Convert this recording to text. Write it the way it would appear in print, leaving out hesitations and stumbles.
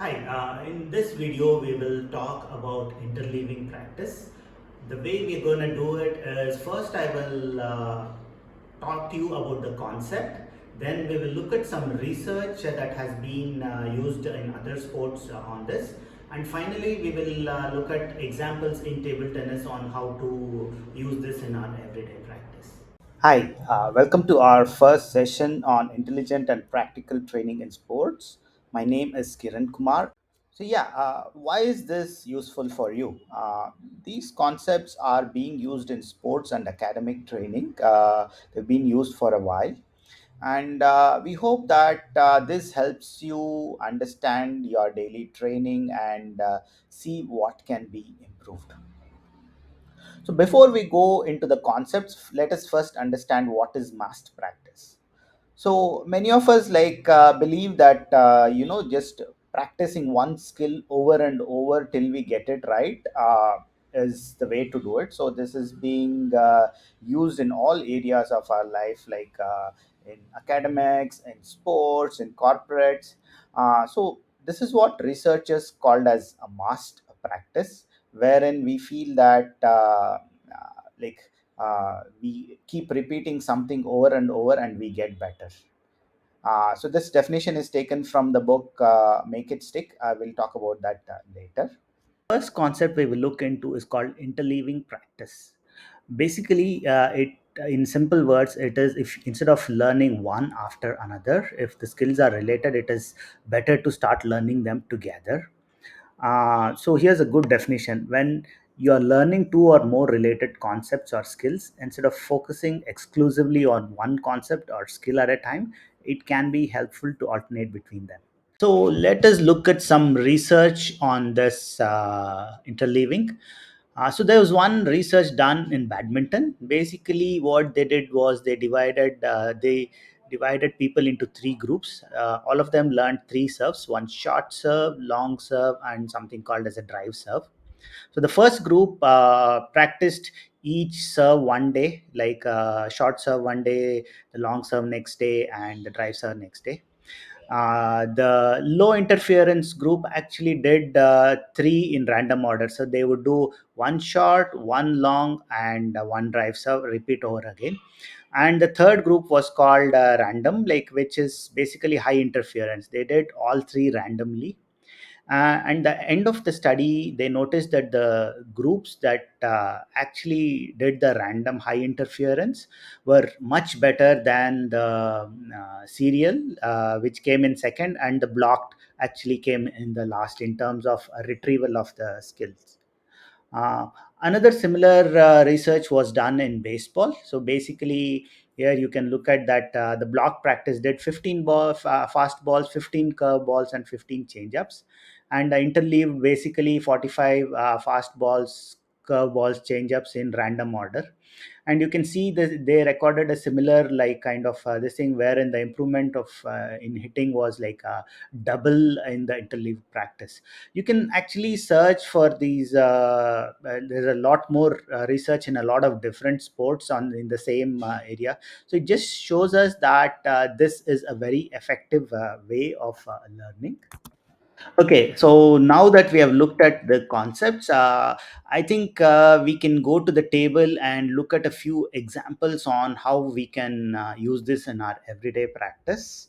Hi, in this video we will talk about interleaving practice. The way we're going to do it is first I will talk to you about the concept, then we will look at some research that has been used in other sports on this, and finally we will look at examples in table tennis on how to use this in our everyday practice. Hi, welcome to our first session on intelligent and practical training in sports. My name is Kiran Kumar. Why is this useful for you? These concepts are being used in sports and academic training. They've been used for a while, and we hope that this helps you understand your daily training and see what can be improved. So, before we go into the concepts, let us first understand what is massed practice. So many of us believe that just practicing one skill over and over till we get it right is the way to do it. So this is being used in all areas of our life, in academics, in sports, in corporates. So this is what researchers called as a massed practice, wherein we feel that like we keep repeating something over and over and we get better. So this definition is taken from the book Make It Stick. I will talk about that later. First concept we will look into is called interleaving practice. Basically, it in simple words, it is if instead of learning one after another, if the skills are related, it is better to start learning them together. So here's a good definition. When you are learning two or more related concepts or skills, instead of focusing exclusively on one concept or skill at a time, it can be helpful to alternate between them. So let us look at some research on this interleaving. So there was one research done in badminton. Basically, what they did was they divided people into three groups. All of them learned three serves: one short serve, long serve, and something called as a drive serve. So the first group practiced each serve one day, like short serve one day, the long serve next day, and the drive serve next day. The low interference group actually did three in random order. So they would do one short, one long, and one drive serve, repeat over again. And the third group was called random, like which is basically high interference. They did all three randomly, and the end of the study they noticed that the groups that actually did the random high interference were much better than the serial, which came in second, and the blocked actually came in the last in terms of retrieval of the skills. uh, Another similar research was done in baseball. So basically, here you can look at that the block practice did 15 fast balls, 15 curve balls, and 15 change-ups, and interleaved basically 45 fast balls, curve balls, change-ups in random order. And you can see that they recorded a similar like kind of this thing wherein the improvement of in hitting was like double in the interleave practice. You can actually search for these there's a lot more research in a lot of different sports on in the same area. So it just shows us that this is a very effective way of learning. Okay, so now that we have looked at the concepts, I think we can go to the table and look at a few examples on how we can use this in our everyday practice.